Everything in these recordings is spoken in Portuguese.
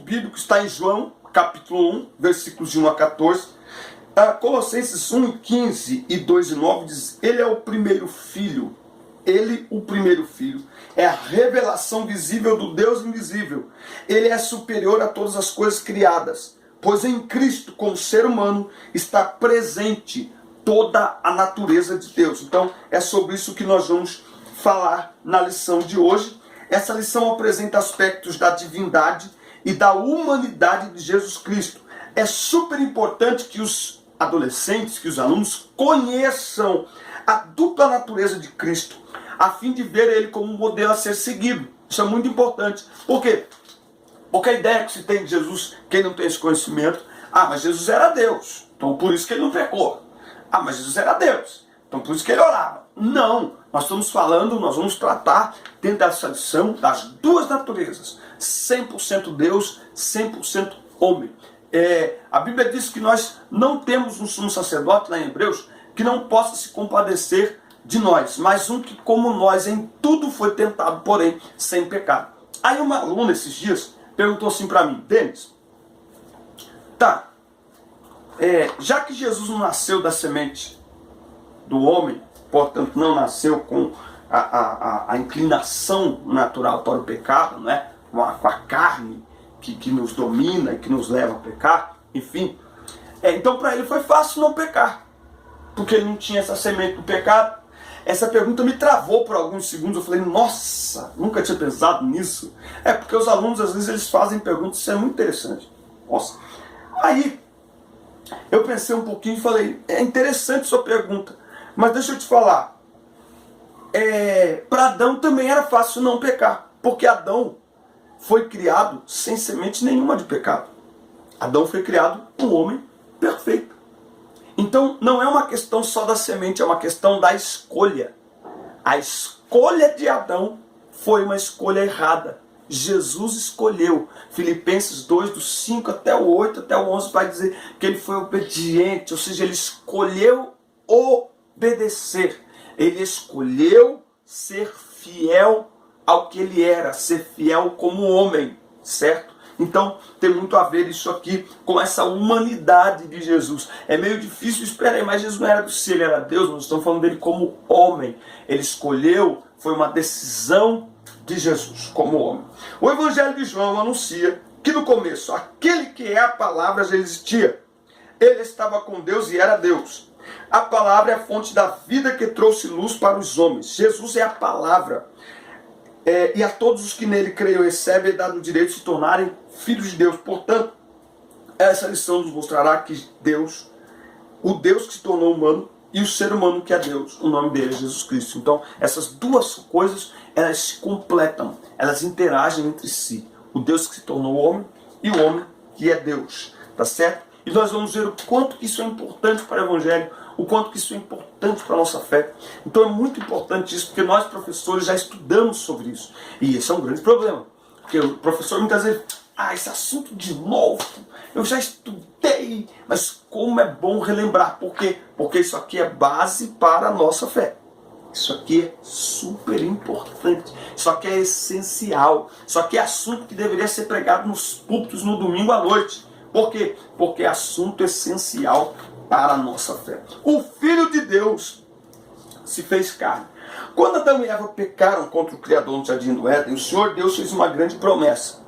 bíblico está em João, capítulo 1, versículos de 1 a 14. Colossenses 1:15 e 2:9 diz: Ele é o primeiro filho. Ele, o primeiro filho, é a revelação visível do Deus invisível. Ele é superior a todas as coisas criadas, pois em Cristo, como ser humano, está presente toda a natureza de Deus. Então, é sobre isso que nós vamos falar na lição de hoje. Essa lição apresenta aspectos da divindade e da humanidade de Jesus Cristo. É super importante que os adolescentes, que os alunos conheçam a dupla natureza de Cristo, a fim de ver ele como um modelo a ser seguido. Isso é muito importante. Por quê? Porque a ideia que se tem de Jesus, quem não tem esse conhecimento, mas Jesus era Deus, então por isso que ele não pecou. Mas Jesus era Deus, então por isso que ele orava. Não, nós estamos falando, nós vamos tratar dentro dessa lição das duas naturezas, 100% Deus, 100% homem. A Bíblia diz que nós não temos um sumo sacerdote, lá em Hebreus, que não possa se compadecer de nós, mas um que, como nós, em tudo foi tentado, porém sem pecado. Aí uma aluna esses dias perguntou assim para mim: Denis, já que Jesus não nasceu da semente do homem, portanto não nasceu com a inclinação natural para o pecado, né? com a carne que nos domina e que nos leva a pecar, enfim, então para ele foi fácil não pecar, porque ele não tinha essa semente do pecado. Essa pergunta me travou por alguns segundos. Eu falei: nossa, nunca tinha pensado nisso. Porque os alunos, às vezes, eles fazem perguntas, isso é muito interessante. Nossa. Aí, eu pensei um pouquinho e falei: é interessante sua pergunta, mas deixa eu te falar. Para Adão também era fácil não pecar, porque Adão foi criado sem semente nenhuma de pecado. Adão foi criado um homem perfeito. Então, não é uma questão só da semente, é uma questão da escolha. A escolha de Adão foi uma escolha errada. Jesus escolheu. Filipenses 2, do 5 até o 8, até o 11, vai dizer que ele foi obediente, ou seja, ele escolheu obedecer. Ele escolheu ser fiel ao que ele era, ser fiel como homem, certo? Então, tem muito a ver isso aqui com essa humanidade de Jesus. É meio difícil esperar, mas Jesus não era do céu, ele era Deus, nós estamos falando dele como homem. Ele escolheu, foi uma decisão de Jesus como homem. O Evangelho de João anuncia que no começo, aquele que é a palavra já existia. Ele estava com Deus e era Deus. A palavra é a fonte da vida que trouxe luz para os homens. Jesus é a palavra. E a todos os que nele creiam recebem dado o direito de se tornarem filhos de Deus. Portanto, essa lição nos mostrará que Deus, o Deus que se tornou humano, e o ser humano que é Deus, o nome dele é Jesus Cristo. Então, essas duas coisas, elas se completam, elas interagem entre si. O Deus que se tornou homem e o homem que é Deus. Tá certo? E nós vamos ver o quanto que isso é importante para o Evangelho, o quanto que isso é importante para a nossa fé. Então é muito importante isso, porque nós professores já estudamos sobre isso. E esse é um grande problema. Porque o professor muitas vezes, esse assunto de novo, eu já estudei, mas como é bom relembrar. Por quê? Porque isso aqui é base para a nossa fé. Isso aqui é super importante. Isso aqui é essencial. Isso aqui é assunto que deveria ser pregado nos púlpitos no domingo à noite. Por quê? Porque é assunto essencial para a nossa fé. O Filho de Deus se fez carne. Quando Adão e Eva pecaram contra o Criador no Jardim do Éden, o Senhor Deus fez uma grande promessa.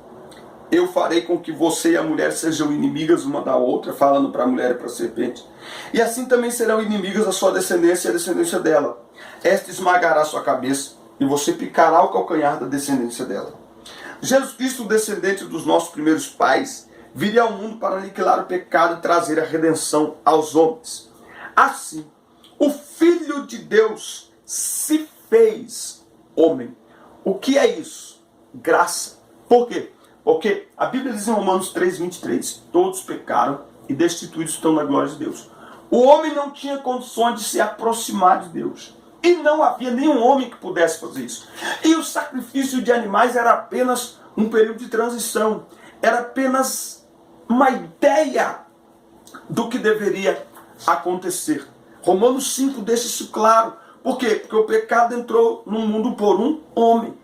Eu farei com que você e a mulher sejam inimigas uma da outra, falando para a mulher e para a serpente. E assim também serão inimigas a sua descendência e a descendência dela. Esta esmagará a sua cabeça e você picará o calcanhar da descendência dela. Jesus Cristo, o descendente dos nossos primeiros pais, viria ao mundo para aniquilar o pecado e trazer a redenção aos homens. Assim, o Filho de Deus se fez homem. O que é isso? Graça. Por quê? Porque a Bíblia diz em Romanos 3:23, todos pecaram e destituídos estão da glória de Deus. O homem não tinha condições de se aproximar de Deus. E não havia nenhum homem que pudesse fazer isso. E o sacrifício de animais era apenas um período de transição. Era apenas uma ideia do que deveria acontecer. Romanos 5 deixa isso claro. Por quê? Porque o pecado entrou no mundo por um homem.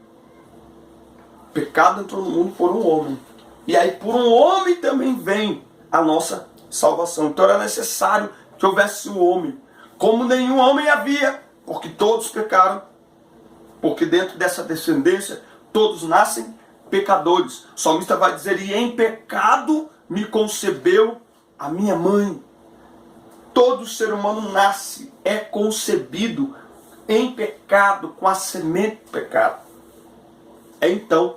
O pecado entrou no mundo por um homem. E aí por um homem também vem a nossa salvação. Então era necessário que houvesse um homem. Como nenhum homem havia, porque todos pecaram. Porque dentro dessa descendência todos nascem pecadores. O salmista vai dizer, e em pecado me concebeu a minha mãe. Todo ser humano nasce, é concebido em pecado, com a semente do pecado. Então,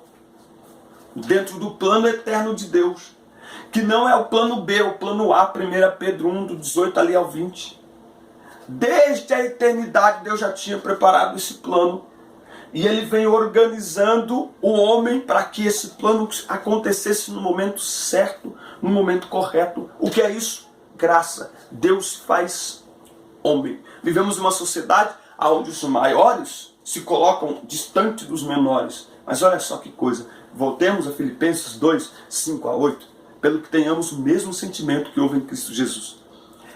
dentro do plano eterno de Deus, que não é o plano B, é o plano A, 1 Pedro 1, do 18 ali ao 20. Desde a eternidade Deus já tinha preparado esse plano. E ele vem organizando o homem para que esse plano acontecesse no momento certo, no momento correto. O que é isso? Graça. Deus faz homem. Vivemos uma sociedade onde os maiores se colocam distante dos menores. Mas olha só que coisa. Voltemos a Filipenses 2, 5 a 8. Pelo que tenhamos o mesmo sentimento que houve em Cristo Jesus.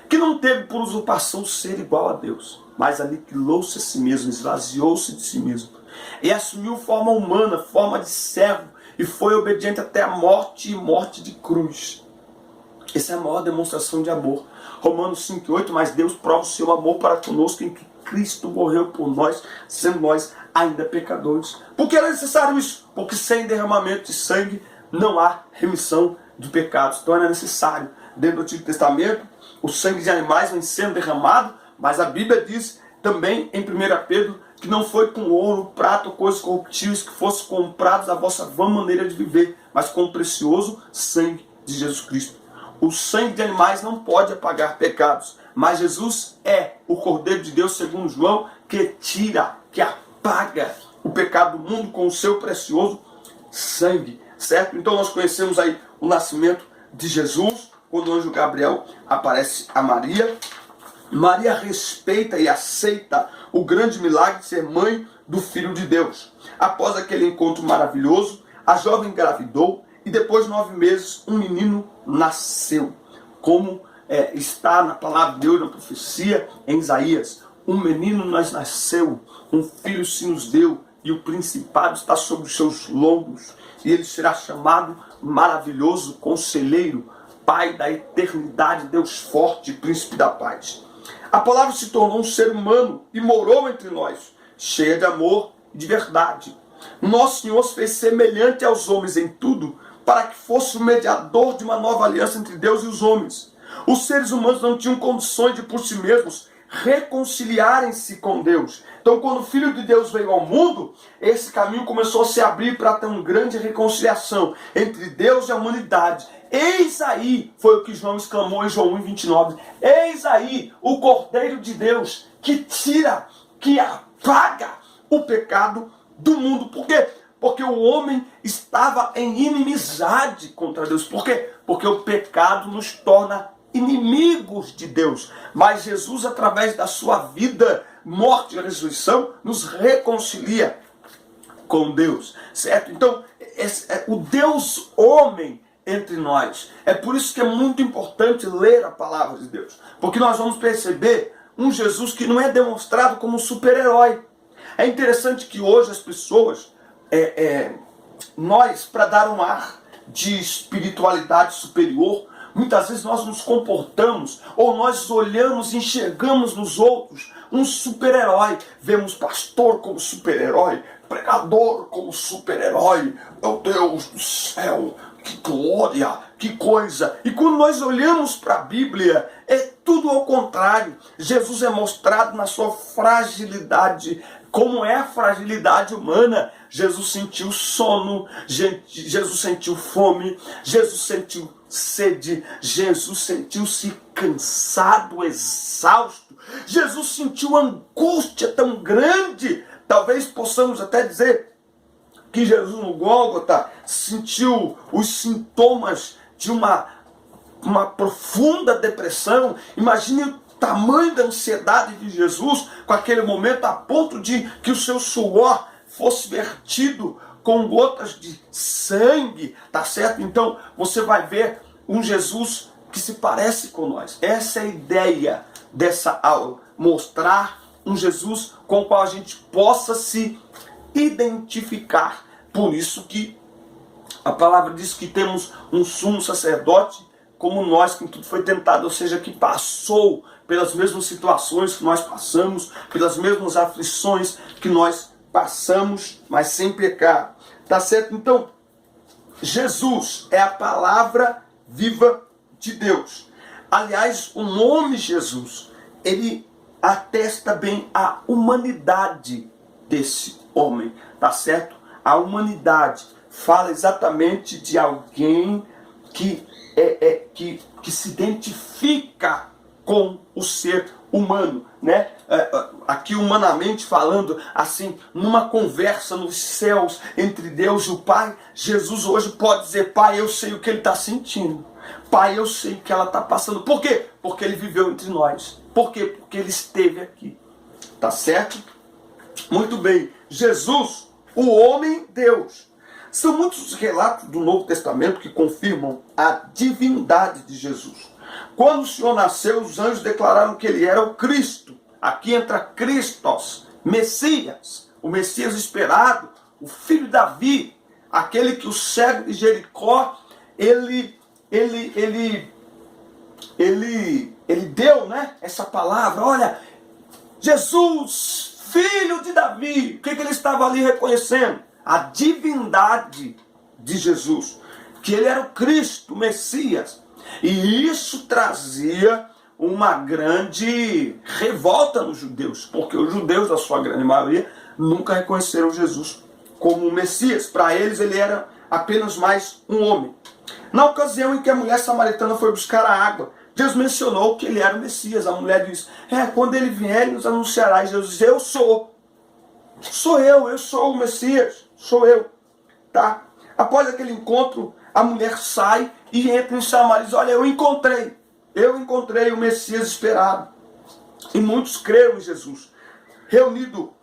Que não teve por usurpação ser igual a Deus, mas aniquilou-se a si mesmo, esvaziou-se de si mesmo. E assumiu forma humana, forma de servo, e foi obediente até a morte e morte de cruz. Essa é a maior demonstração de amor. Romanos 5,8, mas Deus prova o seu amor para conosco em que Cristo morreu por nós, sendo nós ainda pecadores. Por que era necessário isso? Porque sem derramamento de sangue não há remissão de pecados. Então era necessário. Dentro do Antigo Testamento, o sangue de animais vem sendo derramado, mas a Bíblia diz também em 1 Pedro que não foi com ouro, prata ou coisas corruptíveis que fossem comprados a vossa vã maneira de viver, mas com o precioso sangue de Jesus Cristo. O sangue de animais não pode apagar pecados, mas Jesus é o Cordeiro de Deus, segundo João, que tira, que apaga o pecado do mundo com o seu precioso sangue, certo? Então nós conhecemos aí o nascimento de Jesus, quando o anjo Gabriel aparece a Maria. Maria respeita e aceita o grande milagre de ser mãe do Filho de Deus. Após aquele encontro maravilhoso, a jovem engravidou e depois de 9 meses um menino nasceu. Como está na palavra de Deus, na profecia em Isaías. Um menino nos nasceu, um filho se nos deu e o principado está sobre os seus lombos. E ele será chamado Maravilhoso Conselheiro, Pai da eternidade, Deus forte, Príncipe da paz. A palavra se tornou um ser humano e morou entre nós, cheia de amor e de verdade. Nosso Senhor se fez semelhante aos homens em tudo, para que fosse o mediador de uma nova aliança entre Deus e os homens. Os seres humanos não tinham condições de por si mesmos reconciliarem-se com Deus. Então, quando o Filho de Deus veio ao mundo, esse caminho começou a se abrir para ter uma grande reconciliação entre Deus e a humanidade. Eis aí, foi o que João exclamou em João 1,29. Eis aí o Cordeiro de Deus que tira, que apaga o pecado do mundo. Por quê? Porque o homem estava em inimizade contra Deus. Por quê? Porque o pecado nos torna inimigos de Deus. Mas Jesus, através da sua vida, morte e ressurreição, nos reconcilia com Deus. Certo? Então, o Deus homem entre nós. É por isso que é muito importante ler a palavra de Deus. Porque nós vamos perceber um Jesus que não é demonstrado como um super-herói. É interessante que hoje as pessoas, nós, para dar um ar de espiritualidade superior, muitas vezes nós nos comportamos, ou nós olhamos e enxergamos nos outros um super-herói. Vemos pastor como super-herói, pregador como super-herói. Meu Deus do céu, que glória, que coisa. E quando nós olhamos para a Bíblia, é tudo ao contrário. Jesus é mostrado na sua fragilidade. Como é a fragilidade humana? Jesus sentiu sono, Jesus sentiu fome, Jesus sentiu sede, Jesus sentiu-se cansado, exausto, Jesus sentiu angústia tão grande. Talvez possamos até dizer que Jesus no Gólgota sentiu os sintomas de uma profunda depressão. Imagine o tamanho da ansiedade de Jesus com aquele momento, a ponto de que o seu suor fosse vertido com gotas de sangue, tá certo? Então você vai ver um Jesus que se parece com nós. Essa é a ideia dessa aula, mostrar um Jesus com o qual a gente possa se identificar. Por isso que A palavra diz que temos um sumo sacerdote como nós, que em tudo foi tentado, ou seja, que passou pelas mesmas situações que nós passamos, pelas mesmas aflições que nós passamos, mas sem pecar. Tá certo? Então, Jesus é a palavra viva de Deus. Aliás, o nome Jesus, ele atesta bem a humanidade desse homem, tá certo? A humanidade fala exatamente de alguém que se identifica com o ser humano, né? Aqui humanamente falando, assim, numa conversa nos céus entre Deus e o Pai, Jesus hoje pode dizer: Pai, eu sei o que ele está sentindo. Pai, eu sei o que ela está passando. Por quê? Porque ele viveu entre nós. Por quê? Porque ele esteve aqui. Tá certo? Muito bem. Jesus, o homem Deus. São muitos os relatos do Novo Testamento que confirmam a divindade de Jesus. Quando o Senhor nasceu, os anjos declararam que ele era o Cristo. Aqui entra Christos, Messias, o Messias esperado, o filho de Davi, aquele que o cego de Jericó, ele deu, né, essa palavra. Olha, Jesus, filho de Davi. O que ele estava ali reconhecendo? A divindade de Jesus, que ele era o Cristo, o Messias. E isso trazia uma grande revolta nos judeus, porque os judeus, a sua grande maioria, nunca reconheceram Jesus como o Messias. Para eles, ele era apenas mais um homem. Na ocasião em que a mulher samaritana foi buscar a água, Jesus mencionou que ele era o Messias. A mulher diz: quando ele vier, ele nos anunciará. E Jesus diz: eu sou. Eu sou o Messias, sou eu. Tá? Após aquele encontro, a mulher sai e entra em Samaria e diz: olha, eu encontrei o Messias esperado. E muitos creram em Jesus. Reunido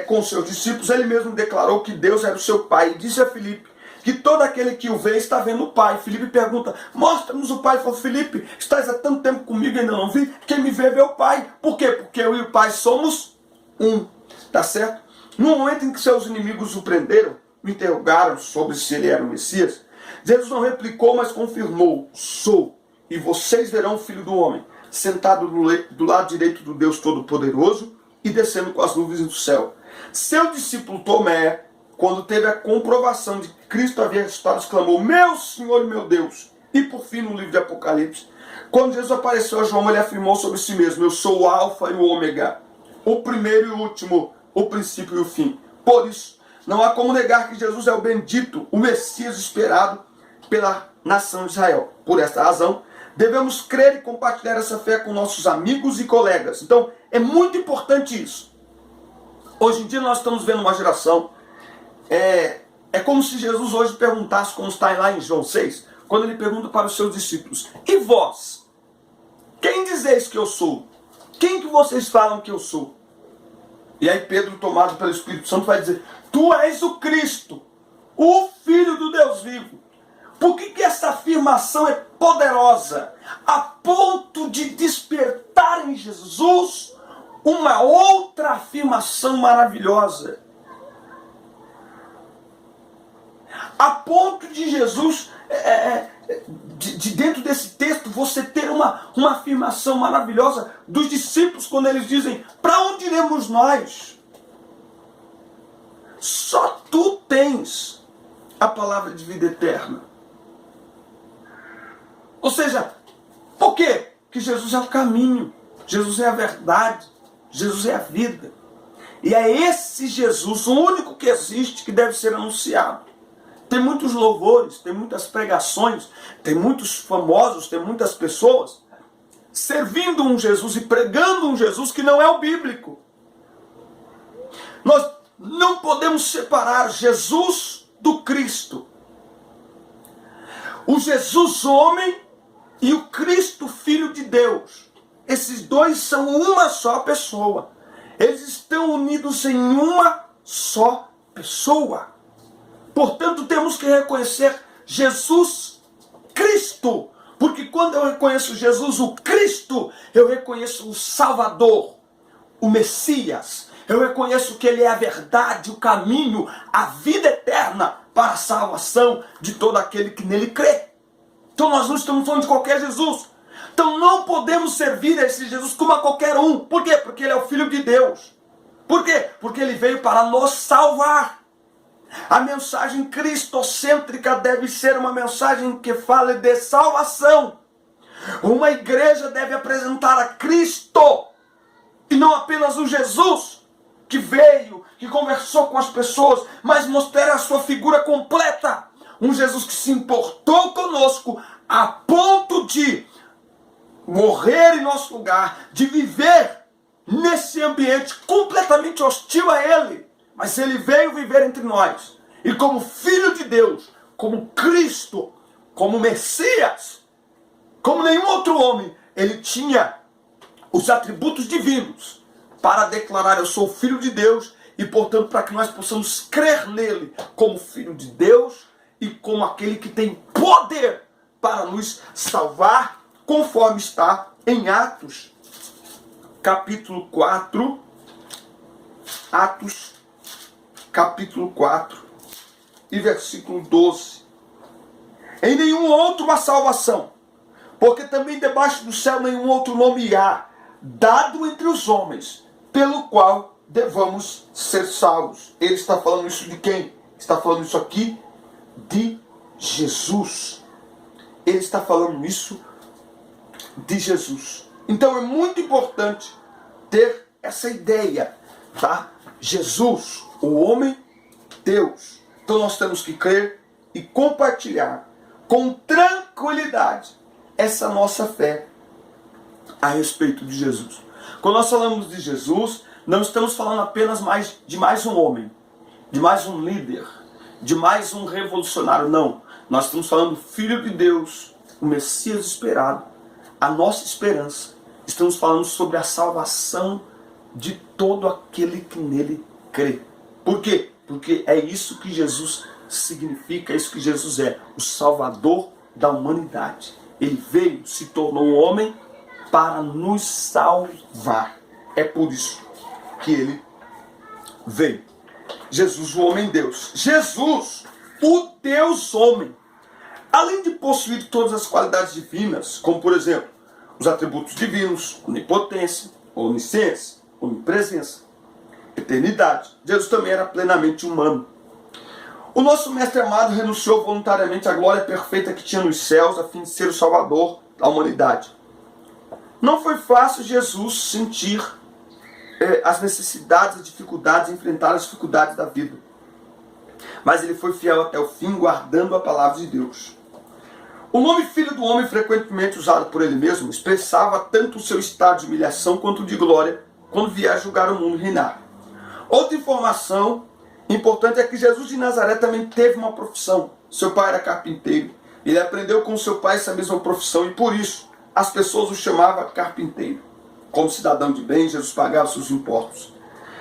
com seus discípulos, ele mesmo declarou que Deus era o seu Pai. E disse a Filipe que todo aquele que o vê está vendo o Pai. Filipe pergunta: mostra-nos o Pai. Ele falou: Filipe, estás há tanto tempo comigo e ainda não vi? Quem me vê, vê o Pai. Por quê? Porque eu e o Pai somos um. Tá certo? No momento em que seus inimigos o prenderam, o interrogaram sobre se ele era o Messias, Jesus não replicou, mas confirmou: sou. E vocês verão o Filho do Homem sentado do lado direito do Deus Todo-Poderoso e descendo com as nuvens do céu. Seu discípulo Tomé, quando teve a comprovação de que Cristo havia ressuscitado, exclamou: meu Senhor e meu Deus. E por fim, no livro de Apocalipse, quando Jesus apareceu a João, ele afirmou sobre si mesmo: eu sou o Alfa e o Ômega, o primeiro e o último, o princípio e o fim. Por isso, não há como negar que Jesus é o bendito, o Messias esperado pela nação de Israel. Por esta razão, devemos crer e compartilhar essa fé com nossos amigos e colegas. Então, é muito importante isso. Hoje em dia nós estamos vendo uma geração, é como se Jesus hoje perguntasse, como está lá em João 6, quando ele pergunta para os seus discípulos: e vós? Quem dizeis que eu sou? Quem que vocês falam que eu sou? E aí Pedro, tomado pelo Espírito Santo, vai dizer: tu és o Cristo, o Filho do Deus vivo. Por que essa afirmação é poderosa? A ponto de despertar em Jesus uma outra afirmação maravilhosa. A ponto de Jesus, de dentro desse texto, você ter uma afirmação maravilhosa dos discípulos, quando eles dizem: para onde iremos nós? Só tu tens a palavra de vida eterna. Ou seja, por quê? Porque Jesus é o caminho, Jesus é a verdade, Jesus é a vida. E é esse Jesus, o único que existe, que deve ser anunciado. Tem muitos louvores, tem muitas pregações, tem muitos famosos, tem muitas pessoas servindo um Jesus e pregando um Jesus que não é o bíblico. Nós não podemos separar Jesus do Cristo. O Jesus homem e o Cristo Filho de Deus. Esses dois são uma só pessoa. Eles estão unidos em uma só pessoa. Portanto, temos que reconhecer Jesus Cristo. Porque quando eu reconheço Jesus, o Cristo, eu reconheço o Salvador, o Messias. Eu reconheço que Ele é a verdade, o caminho, a vida eterna para a salvação de todo aquele que nele crê. Então nós não estamos falando de qualquer Jesus. Então não podemos servir a esse Jesus como a qualquer um. Por quê? Porque Ele é o Filho de Deus. Por quê? Porque Ele veio para nos salvar. A mensagem cristocêntrica deve ser uma mensagem que fale de salvação. Uma igreja deve apresentar a Cristo e não apenas o Jesus que veio, que conversou com as pessoas, mas mostrar a sua figura completa. Um Jesus que se importou conosco a ponto de morrer em nosso lugar, de viver nesse ambiente completamente hostil a Ele. Mas Ele veio viver entre nós. E como Filho de Deus, como Cristo, como Messias, como nenhum outro homem, Ele tinha os atributos divinos para declarar: eu sou Filho de Deus, e portanto para que nós possamos crer nele como Filho de Deus e como aquele que tem poder para nos salvar, conforme está em Atos, capítulo 4, Atos, capítulo 4, e versículo 12. Em nenhum outro há salvação, porque também debaixo do céu nenhum outro nome há, dado entre os homens, pelo qual devamos ser salvos. Ele está falando isso de quem? Está falando isso aqui de Jesus. Ele está falando isso de Jesus. Então é muito importante ter essa ideia, tá? Jesus, o homem, Deus. Então nós temos que crer e compartilhar com tranquilidade essa nossa fé a respeito de Jesus. Quando nós falamos de Jesus, não estamos falando apenas de mais um homem, de mais um líder, de mais um revolucionário, não. Nós estamos falando do Filho de Deus, o Messias esperado, a nossa esperança. Estamos falando sobre a salvação de todo aquele que nele crê. Por quê? Porque é isso que Jesus significa, é isso que Jesus é, o Salvador da humanidade. Ele veio, se tornou um homem para nos salvar. É por isso que ele veio. Jesus, o homem-Deus. Jesus, o Deus-homem. Além de possuir todas as qualidades divinas, como por exemplo, os atributos divinos, onipotência, onisciência, onipresença, eternidade, Jesus também era plenamente humano. O nosso mestre amado renunciou voluntariamente à glória perfeita que tinha nos céus a fim de ser o Salvador da humanidade. Não foi fácil Jesus sentir as necessidades, as dificuldades, enfrentar as dificuldades da vida. Mas ele foi fiel até o fim, guardando a palavra de Deus. O nome Filho do Homem, frequentemente usado por ele mesmo, expressava tanto o seu estado de humilhação quanto de glória, quando vier julgar o mundo e reinar. Outra informação importante é que Jesus de Nazaré também teve uma profissão. Seu pai era carpinteiro. Ele aprendeu com seu pai essa mesma profissão e por isso as pessoas o chamavam carpinteiro. Como cidadão de bem, Jesus pagava seus impostos.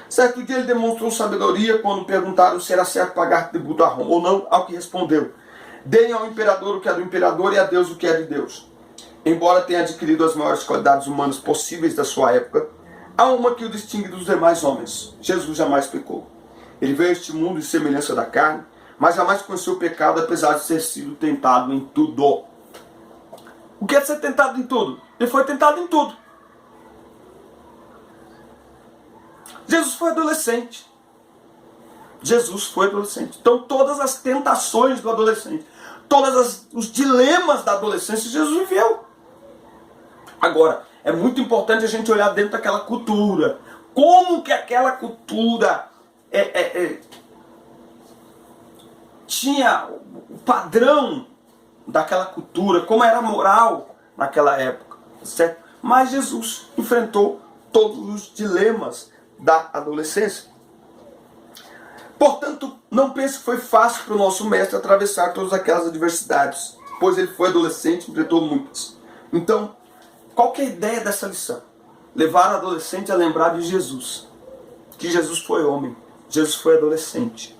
Certo dia ele demonstrou sabedoria quando perguntaram se era certo pagar tributo a Roma ou não, ao que respondeu: deem ao imperador o que é do imperador e a Deus o que é de Deus. Embora tenha adquirido as maiores qualidades humanas possíveis da sua época, há uma que o distingue dos demais homens. Jesus jamais pecou. Ele veio a este mundo em semelhança da carne, mas jamais conheceu o pecado, apesar de ter sido tentado em tudo. O que é ser tentado em tudo? Ele foi tentado em tudo. Jesus foi adolescente. Jesus foi adolescente. Então todas as tentações do adolescente, todos os dilemas da adolescência, Jesus viveu. Agora, é muito importante a gente olhar dentro daquela cultura. Como que aquela cultura tinha o padrão daquela cultura, como era a moral naquela época, certo? Mas Jesus enfrentou todos os dilemas da adolescência. Portanto, não pense que foi fácil para o nosso mestre atravessar todas aquelas adversidades, pois ele foi adolescente e enfrentou muitas. Então, qual que é a ideia dessa lição? Levar o adolescente a lembrar de Jesus. Que Jesus foi homem, Jesus foi adolescente.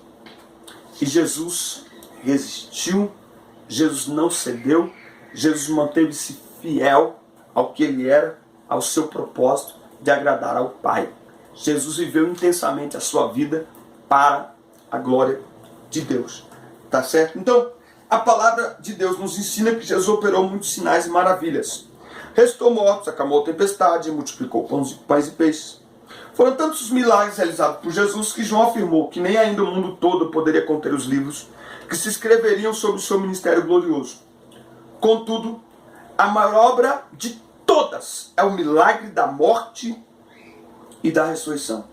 E Jesus resistiu, Jesus não cedeu, Jesus manteve-se fiel ao que ele era, ao seu propósito de agradar ao Pai. Jesus viveu intensamente a sua vida para a glória de Deus. Tá certo? Então, a palavra de Deus nos ensina que Jesus operou muitos sinais e maravilhas. Restou mortos, acalmou a tempestade, multiplicou pães e peixes. Foram tantos os milagres realizados por Jesus que João afirmou que nem ainda o mundo todo poderia conter os livros que se escreveriam sobre o seu ministério glorioso. Contudo, a maior obra de todas é o milagre da morte e da ressurreição.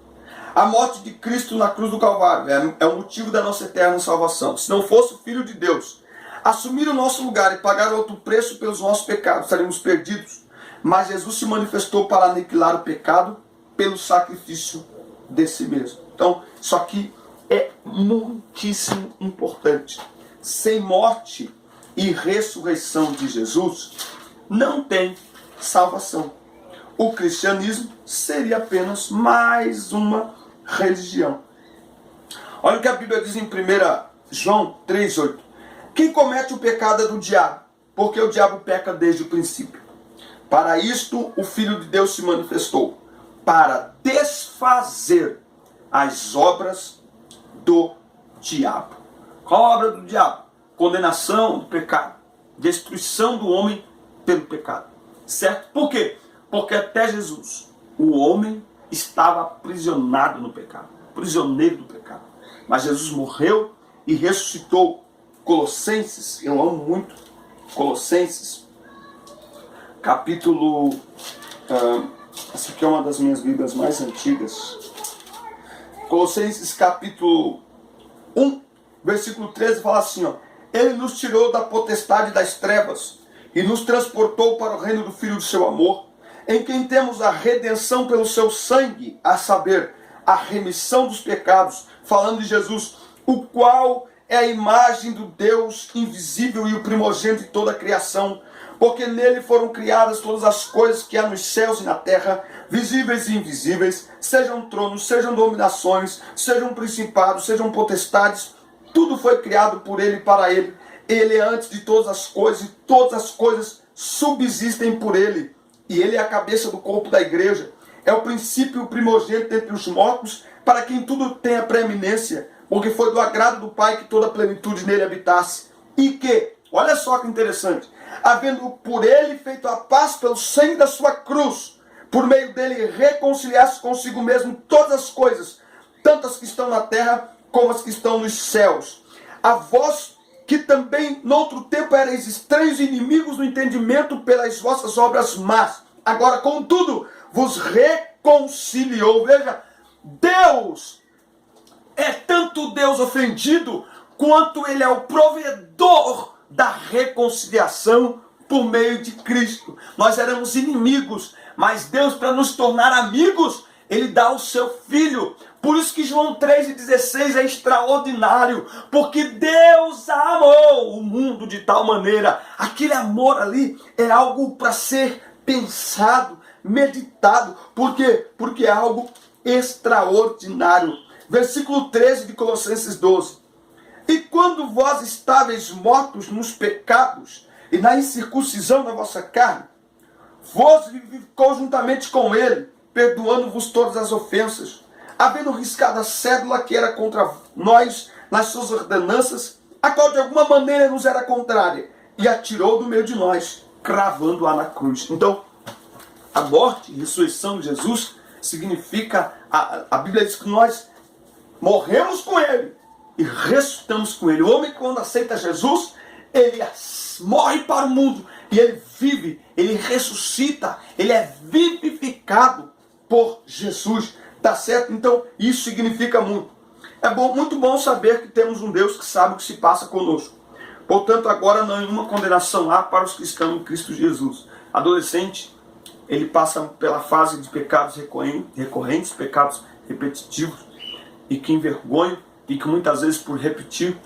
A morte de Cristo na cruz do Calvário é o motivo da nossa eterna salvação. Se não fosse o Filho de Deus assumir o nosso lugar e pagar outro preço pelos nossos pecados, estaríamos perdidos. Mas Jesus se manifestou para aniquilar o pecado pelo sacrifício de si mesmo. Então, isso aqui é muitíssimo importante. Sem morte e ressurreição de Jesus, não tem salvação. O cristianismo seria apenas mais uma religião. Olha o que a Bíblia diz em 1 João 3,8. Quem comete o pecado é do diabo, porque o diabo peca desde o princípio. Para isto o Filho de Deus se manifestou, para desfazer as obras do diabo. Qual a obra do diabo? Condenação do pecado, destruição do homem pelo pecado. Certo? Por quê? Porque até Jesus, o homem estava aprisionado no pecado, prisioneiro do pecado. Mas Jesus morreu e ressuscitou. Colossenses, eu amo muito Colossenses, capítulo, essa aqui é uma das minhas Bíblias mais antigas. Colossenses capítulo 1, versículo 13, fala assim, ó: Ele nos tirou da potestade das trevas e nos transportou para o reino do Filho do seu amor, em quem temos a redenção pelo seu sangue, a saber, a remissão dos pecados, falando de Jesus, o qual é a imagem do Deus invisível e o primogênito de toda a criação, porque nele foram criadas todas as coisas que há nos céus e na terra, visíveis e invisíveis, sejam tronos, sejam dominações, sejam principados, sejam potestades, tudo foi criado por ele e para ele. Ele é antes de todas as coisas e todas as coisas subsistem por ele. E ele é a cabeça do corpo da igreja. É o princípio e o primogênito entre os mortos, para quem tudo tenha preeminência, porque foi do agrado do Pai que toda a plenitude nele habitasse. E que, olha só que interessante, havendo por ele feito a paz pelo sangue da sua cruz, por meio dele reconciliasse consigo mesmo todas as coisas, tanto as que estão na terra como as que estão nos céus. A vós que também noutro tempo erais estranhos e inimigos no entendimento pelas vossas obras más, agora contudo vos reconciliou. Veja, Deus é tanto Deus ofendido, quanto ele é o provedor da reconciliação por meio de Cristo. Nós éramos inimigos, mas Deus, para nos tornar amigos, ele dá o seu Filho. Por isso que João 3,16 é extraordinário, porque Deus amou o mundo de tal maneira. Aquele amor ali é algo para ser pensado, meditado. Por quê? Porque é algo extraordinário. Versículo 13 de Colossenses 12. E quando vós estáveis mortos nos pecados e na incircuncisão da vossa carne, vos vivificou juntamente com ele, perdoando-vos todas as ofensas, havendo riscado a cédula que era contra nós nas suas ordenanças, a qual de alguma maneira nos era contrária, e atirou do meio de nós, cravando-a na cruz. Então, a morte e ressurreição de Jesus significa, a Bíblia diz que nós morremos com ele e ressuscitamos com ele. O homem, quando aceita Jesus, ele morre para o mundo e ele vive, ele ressuscita, ele é vivificado por Jesus. Tá certo? Então, isso significa muito. É muito bom saber que temos um Deus que sabe o que se passa conosco. Portanto, agora nenhuma condenação há para os que estão em Cristo Jesus. Adolescente, ele passa pela fase de pecados recorrentes, pecados repetitivos, e que envergonham, e que muitas vezes por repetir,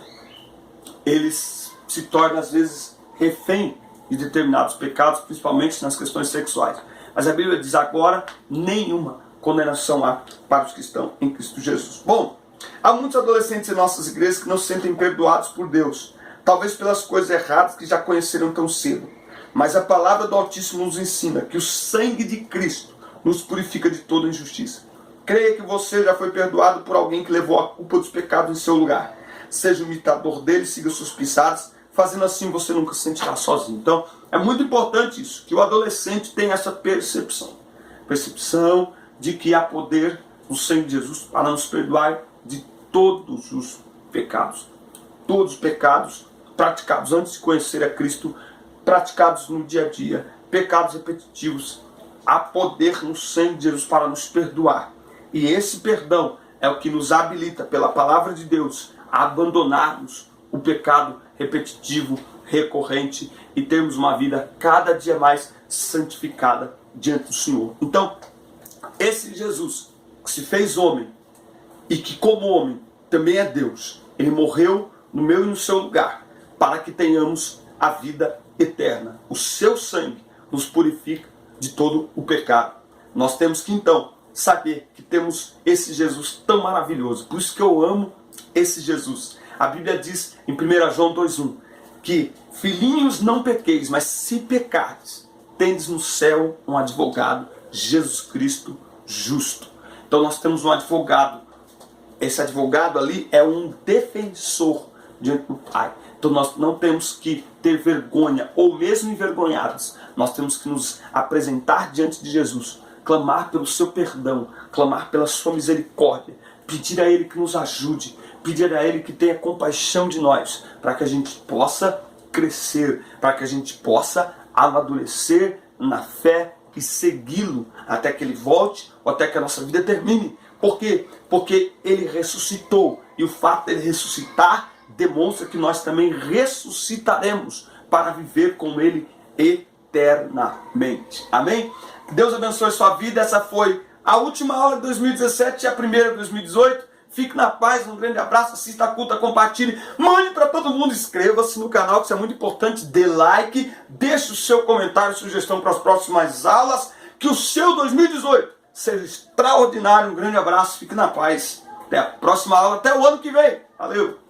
eles se tornam às vezes refém de determinados pecados, principalmente nas questões sexuais. Mas a Bíblia diz agora, nenhuma condenação há para os que estão em Cristo Jesus. Bom, há muitos adolescentes em nossas igrejas que não se sentem perdoados por Deus, talvez pelas coisas erradas que já conheceram tão cedo. Mas a palavra do Altíssimo nos ensina que o sangue de Cristo nos purifica de toda injustiça. Creia que você já foi perdoado por alguém que levou a culpa dos pecados em seu lugar. Seja um imitador dele, siga suas pisadas. Fazendo assim, você nunca se sentirá sozinho. Então, é muito importante isso, que o adolescente tenha essa percepção. Percepção de que há poder no sangue de Jesus para nos perdoar de todos os pecados. Todos os pecados praticados antes de conhecer a Cristo, praticados no dia a dia, pecados repetitivos. Há poder no sangue de Jesus para nos perdoar. E esse perdão é o que nos habilita, pela palavra de Deus, a abandonarmos o pecado repetitivo, recorrente e termos uma vida cada dia mais santificada diante do Senhor. Então, esse Jesus que se fez homem e que como homem também é Deus, ele morreu no meu e no seu lugar para que tenhamos a vida eterna. O seu sangue nos purifica de todo o pecado. Nós temos que então saber que temos esse Jesus tão maravilhoso. Por isso que eu amo esse Jesus. A Bíblia diz em 1 João 2,1 que filhinhos não pequeis, mas se pecardes, tendes no céu um advogado, Jesus Cristo justo. Então nós temos um advogado. Esse advogado ali é um defensor diante do Pai. Então nós não temos que ter vergonha ou mesmo envergonhados. Nós temos que nos apresentar diante de Jesus, clamar pelo seu perdão, clamar pela sua misericórdia, pedir a Ele que nos ajude, pedir a Ele que tenha compaixão de nós, para que a gente possa crescer, para que a gente possa amadurecer na fé e segui-lo até que Ele volte ou até que a nossa vida termine. Por quê? Porque Ele ressuscitou, e o fato de Ele ressuscitar demonstra que nós também ressuscitaremos para viver com Ele eternamente. Amém? Deus abençoe sua vida. Essa foi a última aula de 2017 e a primeira de 2018. Fique na paz, um grande abraço, assista a culta, compartilhe, mande para todo mundo, inscreva-se no canal, que isso é muito importante, dê like, deixe o seu comentário, sugestão para as próximas aulas, que o seu 2018 seja extraordinário. Um grande abraço, fique na paz, até a próxima aula, até o ano que vem, valeu!